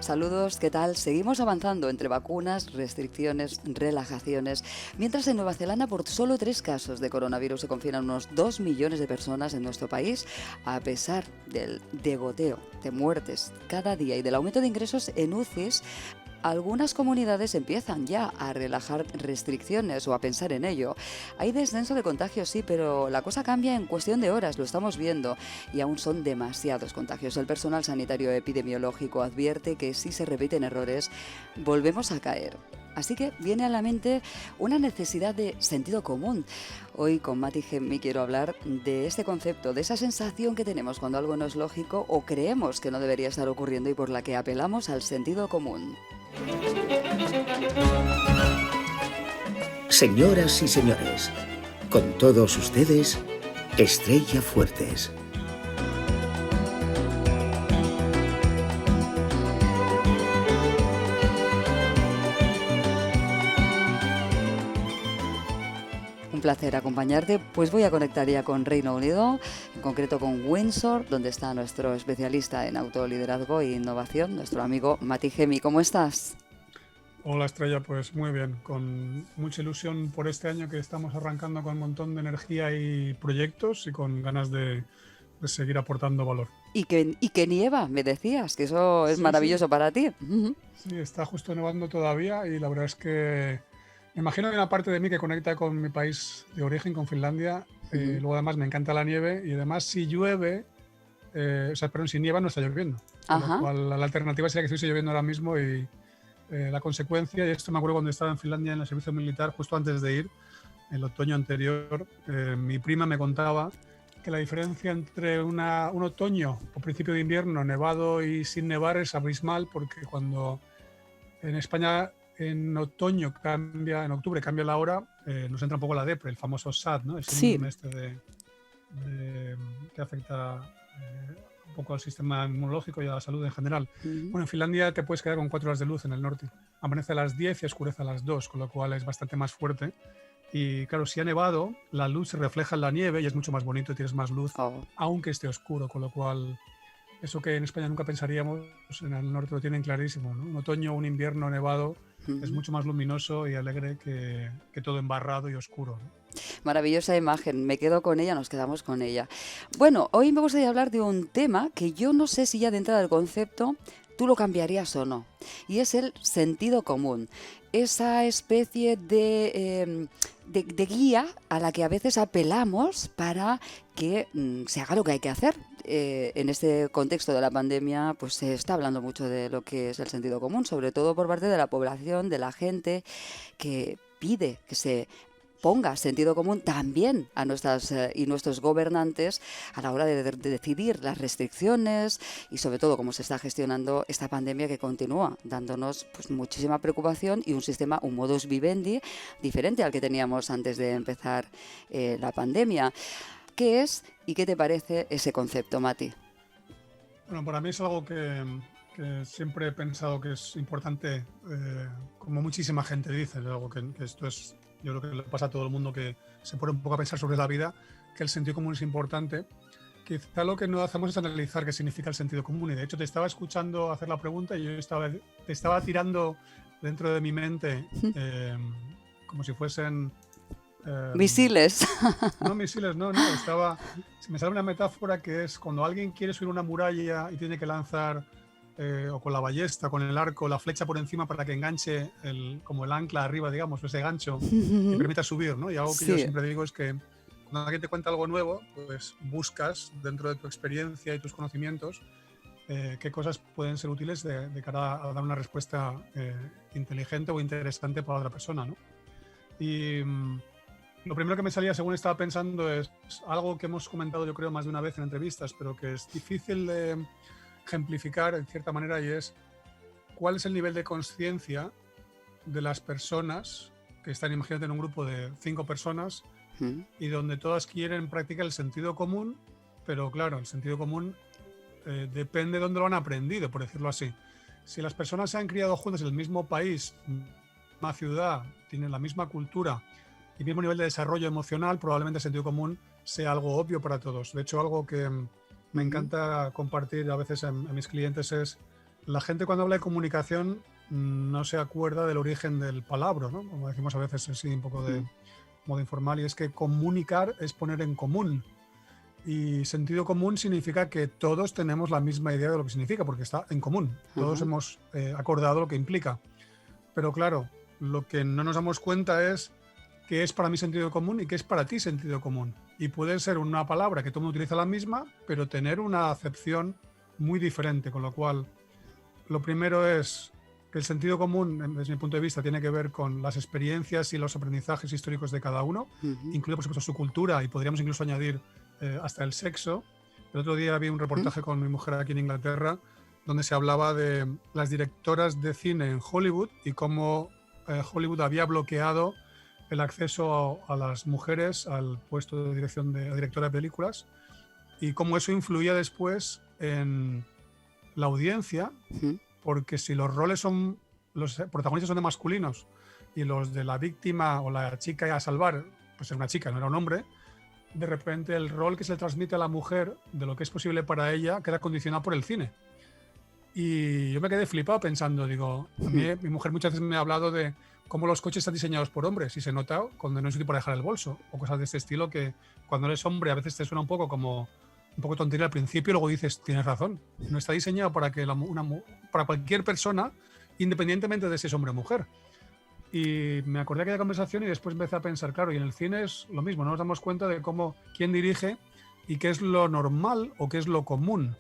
Saludos, ¿qué tal? Seguimos avanzando entre vacunas, restricciones, relajaciones. Mientras en Nueva Zelanda por solo 3 casos de coronavirus se confinan unos 2 millones de personas en nuestro país, a pesar del degoteo de muertes cada día y del aumento de ingresos en UCIs, algunas comunidades empiezan ya a relajar restricciones o a pensar en ello. Hay descenso de contagios, sí, pero la cosa cambia en cuestión de horas, lo estamos viendo, y aún son demasiados contagios. El personal sanitario epidemiológico advierte que si se repiten errores, volvemos a caer. Así que viene a la mente una necesidad de sentido común. Hoy con Mati Gemmi quiero hablar de este concepto, de esa sensación que tenemos cuando algo no es lógico o creemos que no debería estar ocurriendo y por la que apelamos al sentido común. Señoras y señores, con todos ustedes, Estrella Fuertes. Un placer acompañarte, pues voy a conectar ya con Reino Unido, en concreto con Windsor, donde está nuestro especialista en autoliderazgo e innovación, nuestro amigo Mati Gemmi. ¿Cómo estás? Hola Estrella, pues muy bien, con mucha ilusión por este año que estamos arrancando con un montón de energía y proyectos y con ganas de seguir aportando valor. Y que nieva, me decías, que eso es Sí, maravilloso para ti. sí, está justo nevando todavía y la verdad es que me imagino que hay una parte de mí que conecta con mi país de origen, con Finlandia. Luego además me encanta la nieve y además si llueve, si nieva no está lloviendo. Con lo cual la alternativa sería que estuviese lloviendo ahora mismo y la consecuencia, y esto me acuerdo cuando estaba en Finlandia en el servicio militar, justo antes de ir, el otoño anterior, mi prima me contaba que la diferencia entre un otoño o principio de invierno nevado y sin nevar es abismal, porque cuando en España en otoño cambia, en octubre cambia la hora, nos entra un poco la depre, el famoso SAD, ¿no? El síndrome que afecta un poco al sistema inmunológico y a la salud en general. Bueno, en Finlandia te puedes quedar con 4 horas de luz en el norte. Amanece a las 10 y oscurece a las 2, con lo cual es bastante más fuerte. Y claro, si ha nevado, la luz se refleja en la nieve y es mucho más bonito y tienes más luz, aunque esté oscuro, con lo cual eso que en España nunca pensaríamos, en el norte lo tienen clarísimo, ¿no? Un otoño o un invierno nevado es mucho más luminoso y alegre que todo embarrado y oscuro, ¿no? Maravillosa imagen, me quedo con ella, nos quedamos con ella. Bueno, hoy me gustaría hablar de un tema que yo no sé si ya de entrada del concepto tú lo cambiarías o no, y es el sentido común, esa especie de guía a la que a veces apelamos para que se haga lo que hay que hacer. En este contexto de la pandemia, pues se está hablando mucho de lo que es el sentido común, sobre todo por parte de la población, de la gente que pide que se ponga sentido común también a nuestras y nuestros gobernantes a la hora de decidir las restricciones y sobre todo cómo se está gestionando esta pandemia que continúa dándonos pues muchísima preocupación y un modus vivendi diferente al que teníamos antes de empezar la pandemia. ¿Qué es y qué te parece ese concepto, Mati? Bueno, para mí es algo que siempre he pensado que es importante, como muchísima gente dice, es algo que esto es, yo creo que le pasa a todo el mundo que se pone un poco a pensar sobre la vida, que el sentido común es importante. Quizá lo que no hacemos es analizar qué significa el sentido común, y de hecho te estaba escuchando hacer la pregunta y yo te estaba tirando dentro de mi mente como si fuesen... misiles. No, misiles, no, me sale una metáfora que es cuando alguien quiere subir una muralla y tiene que lanzar o con la ballesta, con el arco, la flecha por encima para que enganche como el ancla arriba, digamos, ese gancho y permita subir, ¿no? Y algo que yo siempre digo es que cuando alguien te cuenta algo nuevo, pues buscas dentro de tu experiencia y tus conocimientos qué cosas pueden ser útiles de cara a dar una respuesta inteligente o interesante para otra persona, ¿no? Y lo primero que me salía según estaba pensando es algo que hemos comentado yo creo más de una vez en entrevistas, pero que es difícil de ejemplificar en cierta manera, y es cuál es el nivel de conciencia de las personas que están, imagínate, en un grupo de 5 personas y donde todas quieren practicar el sentido común, pero claro, el sentido común depende de dónde lo han aprendido, por decirlo así. Si las personas se han criado juntas en el mismo país, misma ciudad, tienen la misma cultura y mismo nivel de desarrollo emocional, probablemente el sentido común sea algo obvio para todos. De hecho, algo que me encanta compartir a veces en mis clientes es la gente cuando habla de comunicación no se acuerda del origen del palabra, ¿no? Como decimos a veces así un poco de modo informal, y es que comunicar es poner en común. Y sentido común significa que todos tenemos la misma idea de lo que significa, porque está en común. Todos hemos acordado lo que implica. Pero claro, lo que no nos damos cuenta es qué es para mí sentido común y qué es para ti sentido común. Y puede ser una palabra que todo el mundo utiliza la misma, pero tener una acepción muy diferente. Con lo cual, lo primero es que el sentido común, desde mi punto de vista, tiene que ver con las experiencias y los aprendizajes históricos de cada uno, incluido, por supuesto, su cultura, y podríamos incluso añadir hasta el sexo. El otro día vi un reportaje con mi mujer aquí en Inglaterra, donde se hablaba de las directoras de cine en Hollywood y cómo Hollywood había bloqueado el acceso a las mujeres al puesto de dirección de directora de películas, y cómo eso influía después en la audiencia, porque si los protagonistas son de masculinos y los de la víctima o la chica a salvar, pues era una chica, no era un hombre, de repente el rol que se le transmite a la mujer de lo que es posible para ella queda condicionado por el cine. Y yo me quedé flipado pensando, digo, a mí, mi mujer muchas veces me ha hablado de cómo los coches están diseñados por hombres y se nota cuando no hay sitio para dejar el bolso o cosas de este estilo, que cuando eres hombre a veces te suena un poco como un poco tontería al principio y luego dices, tienes razón, no está diseñado para que para cualquier persona, independientemente de si es hombre o mujer. Y me acordé de aquella conversación y después empecé a pensar, claro, y en el cine es lo mismo, no nos damos cuenta de quién dirige y qué es lo normal o qué es lo común.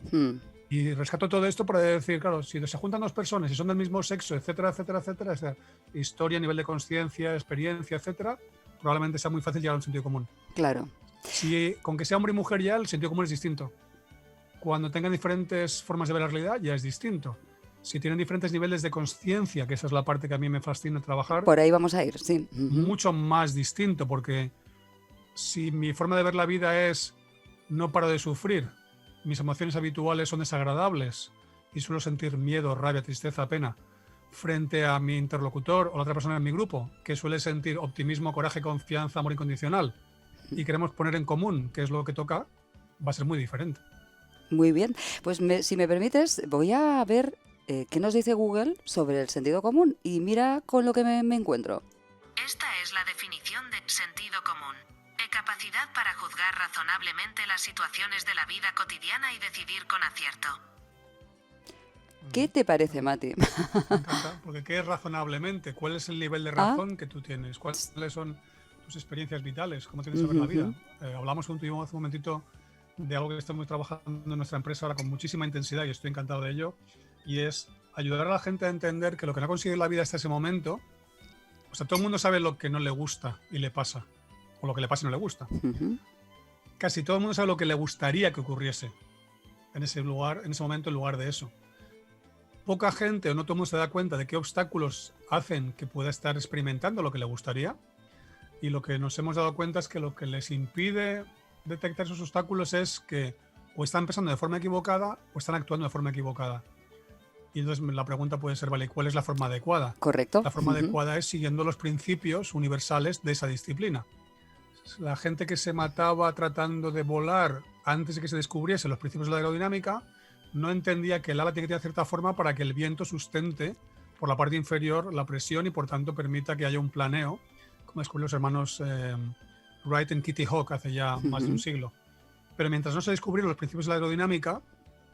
Y rescato todo esto para decir, claro, si se juntan dos personas y son del mismo sexo, etcétera, etcétera, etcétera, o sea, historia, nivel de conciencia, experiencia, etcétera, probablemente sea muy fácil llegar a un sentido común. Claro. Si con que sea hombre y mujer ya, el sentido común es distinto. Cuando tengan diferentes formas de ver la realidad, ya es distinto. Si tienen diferentes niveles de conciencia, que esa es la parte que a mí me fascina trabajar. Por ahí vamos a ir, sí. Mucho más distinto, porque si mi forma de ver la vida es no paro de sufrir, mis emociones habituales son desagradables y suelo sentir miedo, rabia, tristeza, pena frente a mi interlocutor o la otra persona en mi grupo, que suele sentir optimismo, coraje, confianza, amor incondicional, y queremos poner en común qué es lo que toca, va a ser muy diferente. Muy bien, pues si me permites, voy a ver qué nos dice Google sobre el sentido común y mira con lo que me encuentro. Esta es la definición de sentido común. Capacidad para juzgar razonablemente las situaciones de la vida cotidiana y decidir con acierto. ¿Qué te parece, Mati? Me encanta, porque ¿qué es razonablemente? ¿Cuál es el nivel de razón que tú tienes? ¿Cuáles son tus experiencias vitales? ¿Cómo tienes que ver la vida? Hablamos contigo hace un momentito de algo que estamos trabajando en nuestra empresa ahora con muchísima intensidad y estoy encantado de ello, y es ayudar a la gente a entender que lo que no ha conseguido en la vida hasta ese momento, o sea, todo el mundo sabe lo que no le gusta y le pasa, o lo que le pasa y no le gusta. Casi todo el mundo sabe lo que le gustaría que ocurriese en ese lugar, en ese momento, en lugar de eso. Poca gente, o no todo el mundo se da cuenta de qué obstáculos hacen que pueda estar experimentando lo que le gustaría, y lo que nos hemos dado cuenta es que lo que les impide detectar esos obstáculos es que o están pensando de forma equivocada o están actuando de forma equivocada. Y entonces la pregunta puede ser, vale, ¿cuál es la forma adecuada? Correcto. La forma adecuada es siguiendo los principios universales de esa disciplina. La gente que se mataba tratando de volar antes de que se descubriesen los principios de la aerodinámica no entendía que el ala tiene que tener cierta forma para que el viento sustente por la parte inferior la presión y por tanto permita que haya un planeo, como descubrieron los hermanos Wright y Kitty Hawk hace ya más de un siglo. Pero mientras no se descubrieron los principios de la aerodinámica,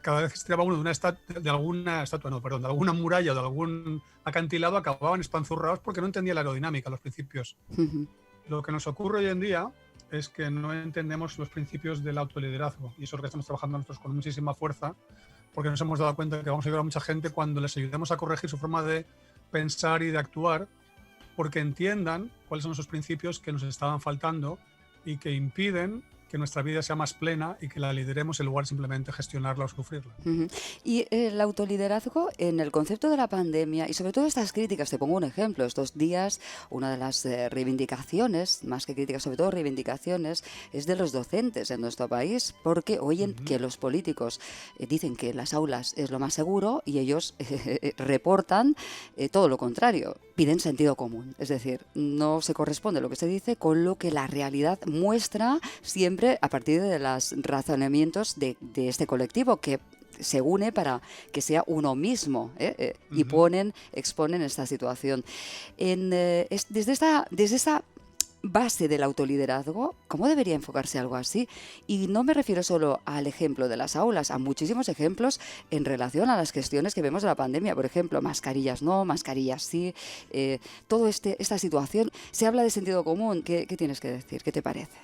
cada vez que se tiraba uno de alguna muralla o de algún acantilado, acababan espanzurrados porque no entendía la aerodinámica, los principios. Lo que nos ocurre hoy en día es que no entendemos los principios del autoliderazgo, y eso es lo que estamos trabajando nosotros con muchísima fuerza, porque nos hemos dado cuenta que vamos a ayudar a mucha gente cuando les ayudemos a corregir su forma de pensar y de actuar, porque entiendan cuáles son esos principios que nos estaban faltando y que impiden que nuestra vida sea más plena y que la lideremos en lugar de simplemente gestionarla o sufrirla. Y el autoliderazgo en el concepto de la pandemia y sobre todo estas críticas, te pongo un ejemplo, estos días una de las reivindicaciones, más que críticas, sobre todo reivindicaciones, es de los docentes en nuestro país, porque oyen que los políticos dicen que las aulas es lo más seguro y ellos reportan todo lo contrario, piden sentido común, es decir, no se corresponde lo que se dice con lo que la realidad muestra siempre a partir de los razonamientos de este colectivo, que se une para que sea uno mismo, y exponen esta situación. Desde esta base del autoliderazgo, ¿cómo debería enfocarse algo así? Y no me refiero solo al ejemplo de las aulas, a muchísimos ejemplos en relación a las gestiones que vemos de la pandemia. Por ejemplo, mascarillas no, mascarillas sí, toda esta situación. Se habla de sentido común. ¿Qué tienes que decir? ¿Qué te parece?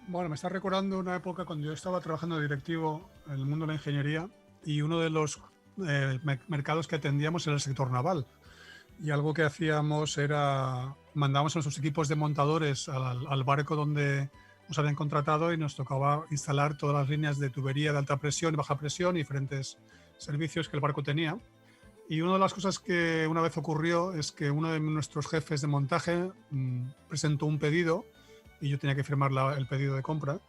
Bueno, me está recordando una época cuando yo estaba trabajando de directivo en el mundo de la ingeniería y uno de los mercados que atendíamos era el sector naval. Y algo que hacíamos era, mandábamos a nuestros equipos de montadores al barco donde nos habían contratado y nos tocaba instalar todas las líneas de tubería de alta presión y baja presión y diferentes servicios que el barco tenía. Y una de las cosas que una vez ocurrió es que uno de nuestros jefes de montaje presentó un pedido y yo tenía que firmar el pedido de compra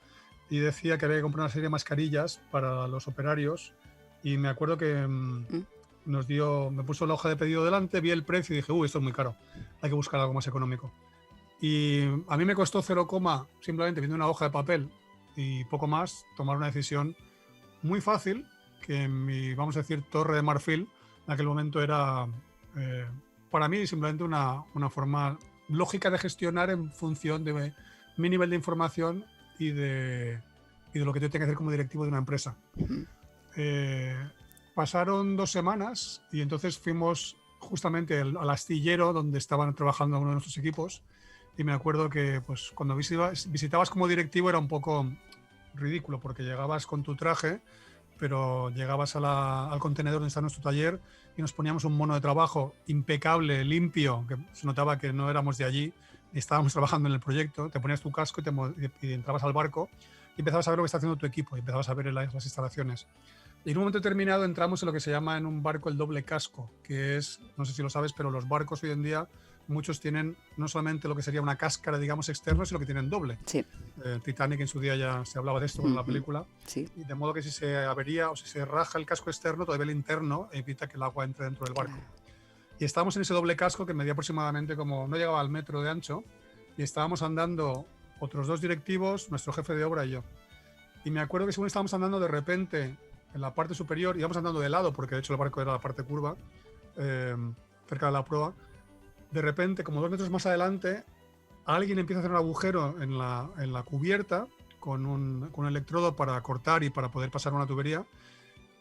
y decía que había que comprar una serie de mascarillas para los operarios y me acuerdo que me puso la hoja de pedido delante, vi el precio y dije, esto es muy caro, hay que buscar algo más económico. Y a mí me costó 0, simplemente viendo una hoja de papel y poco más, tomar una decisión muy fácil que en mi, vamos a decir, torre de marfil, en aquel momento era para mí simplemente una forma lógica de gestionar en función de mi nivel de información y de lo que yo tengo que hacer como directivo de una empresa. Pasaron 2 semanas y entonces fuimos justamente al astillero donde estaban trabajando uno de nuestros equipos y me acuerdo que pues, cuando visitabas como directivo era un poco ridículo porque llegabas con tu traje, pero llegabas al contenedor donde está nuestro taller y nos poníamos un mono de trabajo impecable, limpio, que se notaba que no éramos de allí y estábamos trabajando en el proyecto, te ponías tu casco y entrabas al barco y empezabas a ver lo que está haciendo tu equipo y empezabas a ver las instalaciones. Y en un momento determinado entramos en lo que se llama en un barco el doble casco, que es, no sé si lo sabes, pero los barcos hoy en día, muchos tienen no solamente lo que sería una cáscara, digamos, externa, sino que tienen doble. Sí. Titanic en su día ya se hablaba de esto en la película. Sí. Y de modo que si se avería o si se raja el casco externo, todavía el interno evita que el agua entre dentro del barco. Y estábamos en ese doble casco que medía aproximadamente como, no llegaba al metro de ancho, y estábamos andando otros 2 directivos, nuestro jefe de obra y yo. Y me acuerdo que según estábamos andando, de repente, en la parte superior, íbamos andando de lado, porque de hecho el barco era la parte curva, cerca de la proa, de repente, como 2 metros más adelante, alguien empieza a hacer un agujero en la cubierta con un electrodo para cortar y para poder pasar una tubería,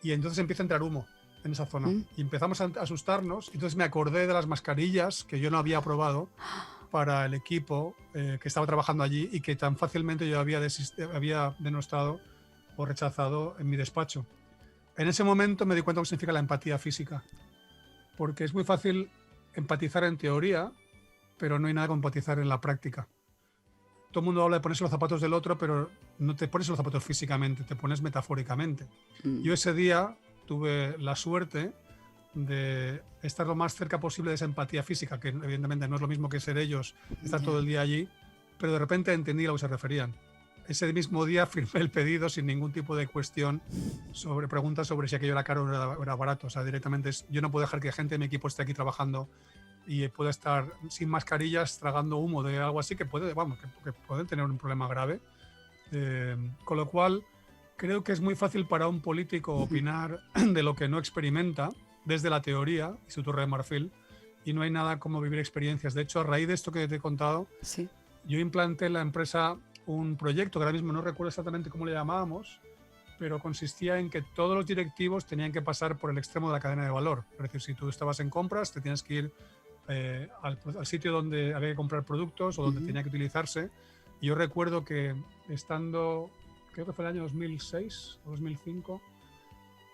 y entonces empieza a entrar humo en esa zona. Y empezamos a asustarnos, y entonces me acordé de las mascarillas que yo no había probado para el equipo que estaba trabajando allí y que tan fácilmente yo había denostado o rechazado en mi despacho. En ese momento me di cuenta de lo que significa la empatía física, porque es muy fácil empatizar en teoría, pero no hay nada como empatizar en la práctica. Todo el mundo habla de ponerse los zapatos del otro, pero no te pones los zapatos físicamente, te pones metafóricamente. Yo ese día tuve la suerte de estar lo más cerca posible de esa empatía física, que evidentemente no es lo mismo que ser ellos, estar todo el día allí, pero de repente entendí a lo que se referían. Ese mismo día firmé el pedido sin ningún tipo de cuestión sobre preguntas sobre si aquello era caro o era barato. O sea, directamente yo no puedo dejar que gente de mi equipo esté aquí trabajando y pueda estar sin mascarillas tragando humo de algo así que pueden tener un problema grave. Con lo cual, creo que es muy fácil para un político opinar de lo que no experimenta desde la teoría y su torre de marfil, y no hay nada como vivir experiencias. De hecho, a raíz de esto que te he contado, Sí. yo implanté en la empresa un proyecto que ahora mismo no recuerdo exactamente cómo le llamábamos, pero consistía en que todos los directivos tenían que pasar por el extremo de la cadena de valor. Es decir, si tú estabas en compras, te tienes que ir al sitio donde había que comprar productos o donde tenía que utilizarse. Y yo recuerdo que estando, creo que fue el año 2006 o 2005,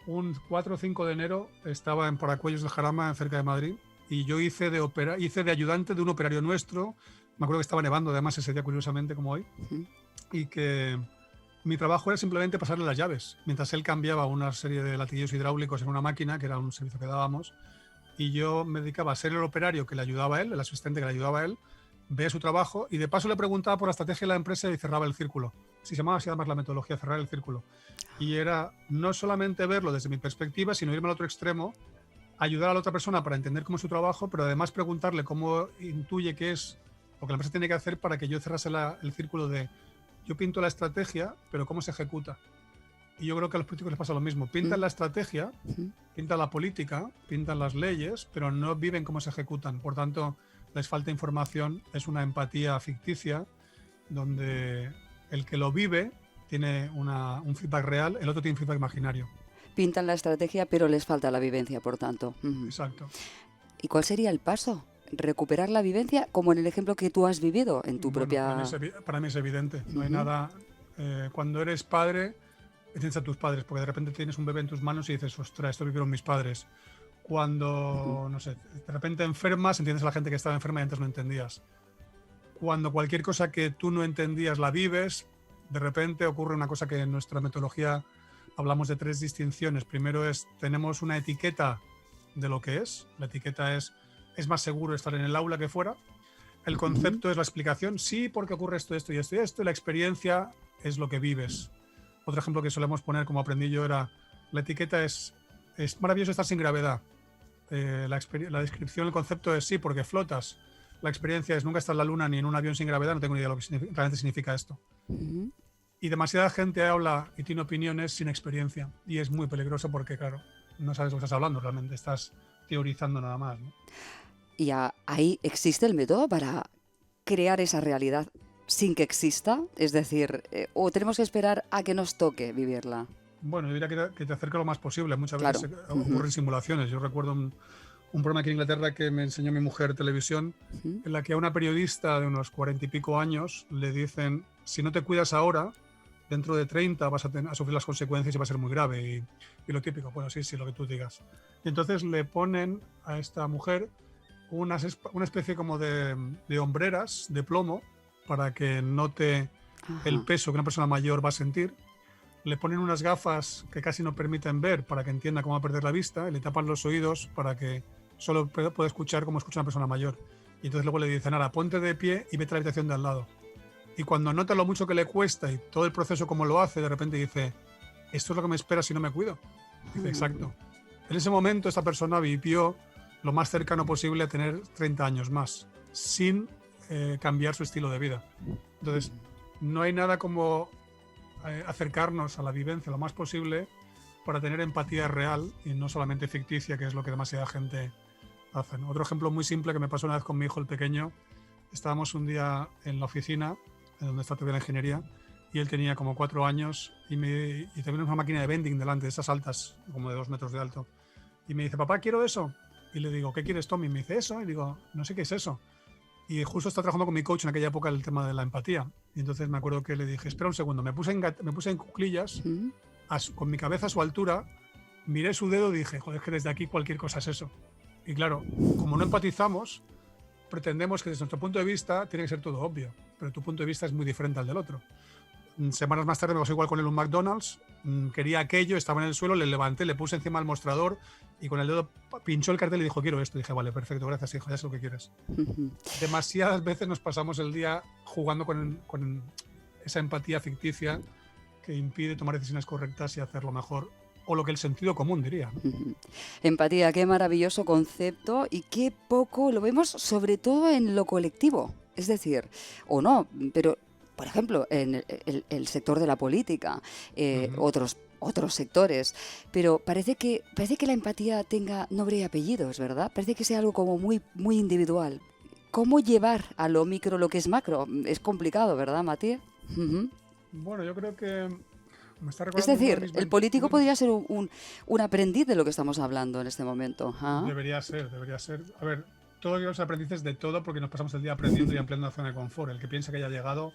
un 4 o 5 de enero estaba en Paracuellos del Jarama, cerca de Madrid, y yo hice de ayudante de un operario nuestro. Me acuerdo que estaba nevando además ese día, curiosamente, como hoy, y que mi trabajo era simplemente pasarle las llaves, mientras él cambiaba una serie de latiguillos hidráulicos en una máquina, que era un servicio que dábamos, y yo me dedicaba a ser el operario que le ayudaba a él, el asistente que le ayudaba a él, veía su trabajo y de paso le preguntaba por la estrategia de la empresa y cerraba el círculo. Se llamaba así además la metodología, cerrar el círculo. Y era no solamente verlo desde mi perspectiva, sino irme al otro extremo, ayudar a la otra persona para entender cómo es su trabajo, pero además preguntarle cómo intuye qué es lo que la empresa tiene que hacer para que yo cerrase el círculo de yo pinto la estrategia, pero cómo se ejecuta. Y yo creo que a los políticos les pasa lo mismo. Pintan la estrategia, pintan la política, pintan las leyes, pero no viven cómo se ejecutan. Por tanto, les falta información, es una empatía ficticia, donde el que lo vive tiene un feedback real, el otro tiene un feedback imaginario. Pintan la estrategia, pero les falta la vivencia, por tanto. Exacto. ¿Y cuál sería el paso? ¿Recuperar la vivencia como en el ejemplo que tú has vivido en tu propia...? Para mí es evidente. No hay nada... cuando eres padre, entiendes a tus padres, porque de repente tienes un bebé en tus manos y dices, ostras, esto vivieron mis padres. Cuando, no sé, de repente enfermas, entiendes a la gente que estaba enferma y antes no entendías. Cuando cualquier cosa que tú no entendías la vives, de repente ocurre una cosa que en nuestra metodología hablamos de 3 distinciones. Primero tenemos una etiqueta de lo que es. La etiqueta es más seguro estar en el aula que fuera. El concepto es la explicación, sí, porque ocurre esto, esto y esto y esto. Y la experiencia es lo que vives. Otro ejemplo que solemos poner como aprendí yo era, la etiqueta es maravilloso estar sin gravedad. La descripción, el concepto es sí, porque flotas. La experiencia es nunca estar en la luna ni en un avión sin gravedad, no tengo ni idea de lo que realmente significa esto. Y demasiada gente habla y tiene opiniones sin experiencia. Y es muy peligroso porque, claro, no sabes lo que estás hablando realmente, estás teorizando nada más, ¿no? Y ahí existe el método para crear esa realidad sin que exista, es decir, o tenemos que esperar a que nos toque vivirla. Bueno, yo diría que te acerque lo más posible. Muchas Claro. veces ocurren simulaciones. Yo recuerdo un programa aquí en Inglaterra que me enseñó mi mujer televisión, en la que a una periodista de unos 40 y pico años le dicen, si no te cuidas ahora, dentro de 30 vas a sufrir las consecuencias y va a ser muy grave. Y lo típico, bueno, sí, lo que tú digas. Y entonces le ponen a esta mujer una especie como de hombreras de plomo para que note el peso que una persona mayor va a sentir. Le ponen unas gafas que casi no permiten ver para que entienda cómo va a perder la vista, y le tapan los oídos para que solo pueda escuchar como escucha una persona mayor. Y entonces luego le dicen, ahora ponte de pie y vete a la habitación de al lado. Y cuando nota lo mucho que le cuesta y todo el proceso como lo hace, de repente dice, esto es lo que me espera si no me cuido. Dice, exacto. En ese momento esta persona vivió lo más cercano posible a tener 30 años más, sin cambiar su estilo de vida. Entonces, no hay nada como acercarnos a la vivencia lo más posible para tener empatía real y no solamente ficticia, que es lo que demasiada gente hace, ¿no? Otro ejemplo muy simple que me pasó una vez con mi hijo el pequeño, estábamos un día en la oficina, en donde está todavía la ingeniería, y él tenía como 4 años y tenía una máquina de vending delante, de esas altas, como de 2 metros de alto, y me dice, papá, quiero eso. Y le digo, ¿qué quieres, Tommy? Y me dice, eso. Y digo, no sé qué es eso. Y justo estaba trabajando con mi coach en aquella época el tema de la empatía. Y entonces me acuerdo que le dije, espera un segundo, me puse en cuclillas, con mi cabeza a su altura, miré su dedo y dije, joder, es que desde aquí cualquier cosa es eso. Y claro, como no empatizamos, pretendemos que desde nuestro punto de vista tiene que ser todo obvio, pero tu punto de vista es muy diferente al del otro. Semanas más tarde me pasó igual con él un McDonald's, quería aquello, estaba en el suelo, le levanté, le puse encima del mostrador y con el dedo pinchó el cartel y dijo, quiero esto. Dije, vale, perfecto, gracias, hijo, ya sé lo que quieres. Demasiadas veces nos pasamos el día jugando con esa empatía ficticia que impide tomar decisiones correctas y hacerlo mejor, o lo que el sentido común diría, ¿no? Empatía, qué maravilloso concepto y qué poco lo vemos, sobre todo en lo colectivo. Es decir, o no, pero por ejemplo, en el sector de la política, otros sectores, pero parece que la empatía tenga nombre y apellidos, ¿verdad? Parece que sea algo como muy, muy individual. ¿Cómo llevar a lo micro lo que es macro? Es complicado, ¿verdad, Matías? Bueno, yo creo que me está Es recordando decir, el político podría ser un aprendiz de lo que estamos hablando en este momento. Debería ser. A ver, todos los aprendices de todo, porque nos pasamos el día aprendiendo y ampliando la zona de confort. El que piensa que haya llegado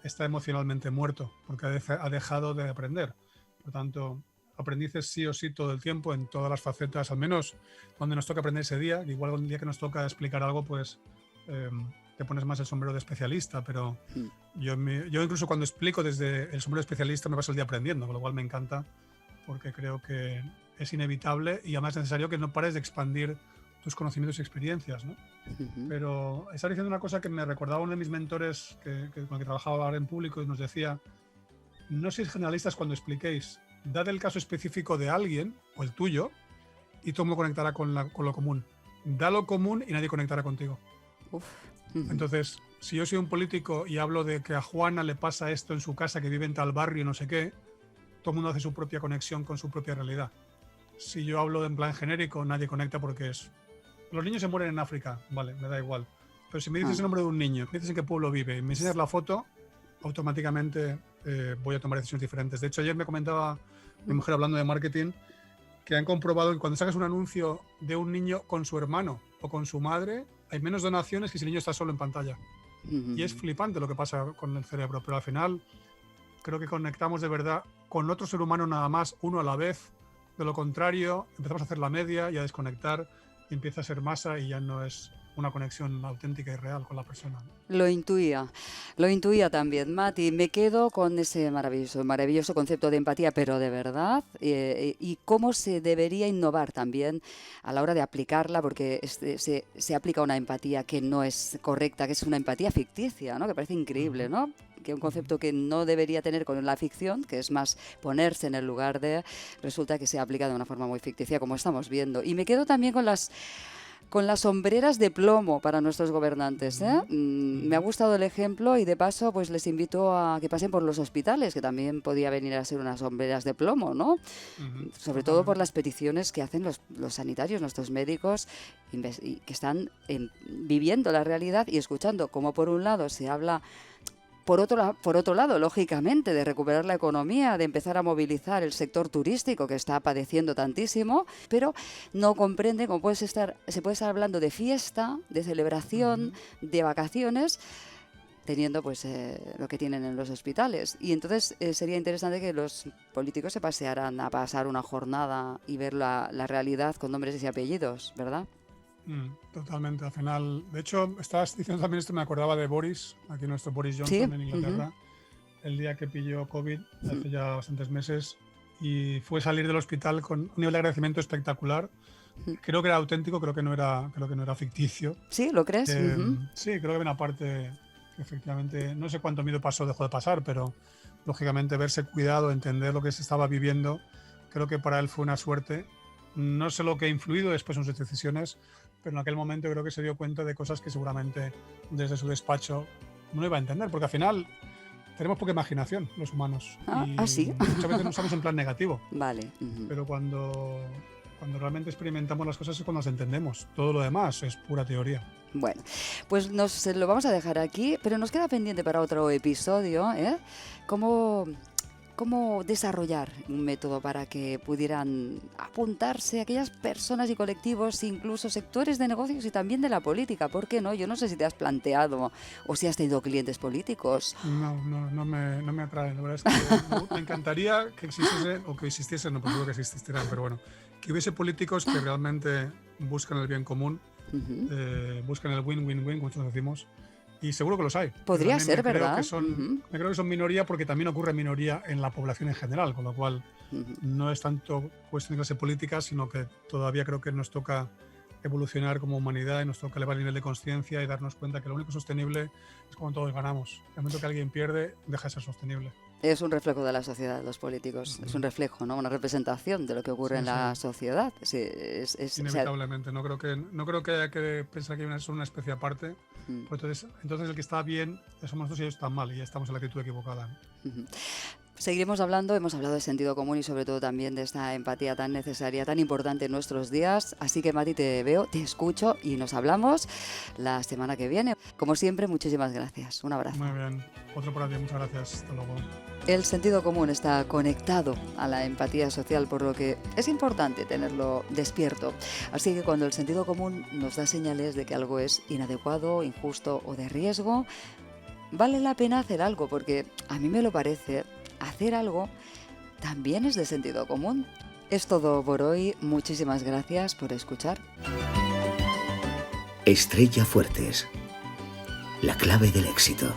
está emocionalmente muerto, porque ha dejado de aprender. Por lo tanto, aprendices sí o sí todo el tiempo, en todas las facetas, al menos cuando nos toca aprender ese día. Igual el día que nos toca explicar algo, pues te pones más el sombrero de especialista, pero yo incluso cuando explico desde el sombrero de especialista me paso el día aprendiendo, con lo cual me encanta, porque creo que es inevitable y además es necesario que no pares de expandir tus conocimientos y experiencias, ¿no? Pero estaba diciendo una cosa que me recordaba uno de mis mentores con el que trabajaba ahora en público y nos decía, no sois generalistas cuando expliquéis, dad el caso específico de alguien o el tuyo y todo el mundo conectará con lo común. Da lo común y nadie conectará contigo. Entonces, si yo soy un político y hablo de que a Juana le pasa esto en su casa, que vive en tal barrio, no sé qué, todo todo el mundo hace su propia conexión con su propia realidad. Si yo hablo en plan genérico, nadie conecta porque es... Los niños se mueren en África, vale, me da igual. Pero si me dices el nombre de un niño, me dices en qué pueblo vive y me enseñas la foto, automáticamente voy a tomar decisiones diferentes. De hecho, ayer me comentaba mi mujer hablando de marketing que han comprobado que cuando sacas un anuncio de un niño con su hermano o con su madre, hay menos donaciones que si el niño está solo en pantalla. Y es flipante lo que pasa con el cerebro, pero al final creo que conectamos de verdad con otro ser humano nada más, uno a la vez. De lo contrario, empezamos a hacer la media y a desconectar y empieza a ser masa y ya no es una conexión auténtica y real con la persona. Lo intuía también, Mati. Me quedo con ese maravilloso concepto de empatía, pero de verdad, y cómo se debería innovar también a la hora de aplicarla, porque se aplica una empatía que no es correcta, que es una empatía ficticia, ¿no? Que parece increíble, ¿no? Que un concepto que no debería tener con la ficción, que es más ponerse en el lugar de, resulta que se aplica de una forma muy ficticia, como estamos viendo. Y me quedo también con las sombreras de plomo para nuestros gobernantes, ¿eh? Me ha gustado el ejemplo y de paso pues les invito a que pasen por los hospitales, que también podía venir a ser unas sombreras de plomo, ¿no? Sobre todo por las peticiones que hacen los sanitarios, nuestros médicos, y que están viviendo la realidad y escuchando cómo por un lado se habla... Por otro lado, lógicamente, de recuperar la economía, de empezar a movilizar el sector turístico que está padeciendo tantísimo, pero no comprende cómo se puede estar hablando de fiesta, de celebración, de vacaciones, teniendo pues lo que tienen en los hospitales. Y entonces sería interesante que los políticos se pasearan a pasar una jornada y ver la realidad con nombres y apellidos, ¿verdad? Totalmente, al final. De hecho, estabas diciendo también esto, me acordaba de Boris, aquí nuestro Boris Johnson en Inglaterra, el día que pilló COVID, hace ya bastantes meses, y fue salir del hospital con un nivel de agradecimiento espectacular. Creo que era auténtico, creo que no era ficticio. ¿Sí? ¿Lo crees? Sí, creo que había una parte que efectivamente, no sé cuánto miedo pasó, dejó de pasar, pero lógicamente verse cuidado, entender lo que se estaba viviendo, creo que para él fue una suerte. No sé lo que ha influido después en sus decisiones, pero en aquel momento creo que se dio cuenta de cosas que seguramente desde su despacho no iba a entender, porque al final tenemos poca imaginación los humanos. Sí. Muchas veces no usamos en plan negativo. Vale. Pero cuando realmente experimentamos las cosas es cuando las entendemos. Todo lo demás es pura teoría. Bueno, pues nos lo vamos a dejar aquí, pero nos queda pendiente para otro episodio, ¿eh? ¿Cómo desarrollar un método para que pudieran apuntarse aquellas personas y colectivos, incluso sectores de negocios y también de la política? ¿Por qué no? Yo no sé si te has planteado o si has tenido clientes políticos. No me atraen. La verdad es que me encantaría que existiesen, no, pues seguro que existieran, pero bueno, que hubiese políticos que realmente buscan el bien común, buscan el win-win-win, como nosotros decimos. Y seguro que los hay. Podría ser, ¿verdad? Me creo que son minoría porque también ocurre minoría en la población en general, con lo cual no es tanto cuestión de clase política, sino que todavía creo que nos toca evolucionar como humanidad y nos toca elevar el nivel de conciencia y darnos cuenta que lo único sostenible es cuando todos ganamos. En el momento que alguien pierde, deja de ser sostenible. Es un reflejo de la sociedad, los políticos. Es un reflejo, ¿no? Una representación de lo que ocurre en la sociedad. Sí, inevitablemente. No creo que haya que pensar que son una especie aparte. Pues entonces el que está bien somos nosotros y ellos están mal y ya estamos en la actitud equivocada. Seguiremos hablando, hemos hablado de sentido común y sobre todo también de esta empatía tan necesaria, tan importante en nuestros días. Así que, Mati, te veo, te escucho y nos hablamos la semana que viene. Como siempre, muchísimas gracias. Un abrazo. Muy bien. Otro por aquí. Muchas gracias. Hasta luego. El sentido común está conectado a la empatía social, por lo que es importante tenerlo despierto. Así que cuando el sentido común nos da señales de que algo es inadecuado, injusto o de riesgo, vale la pena hacer algo, porque a mí me lo parece. Hacer algo también es de sentido común. Es todo por hoy. Muchísimas gracias por escuchar. Estrella Fuertes. La clave del éxito.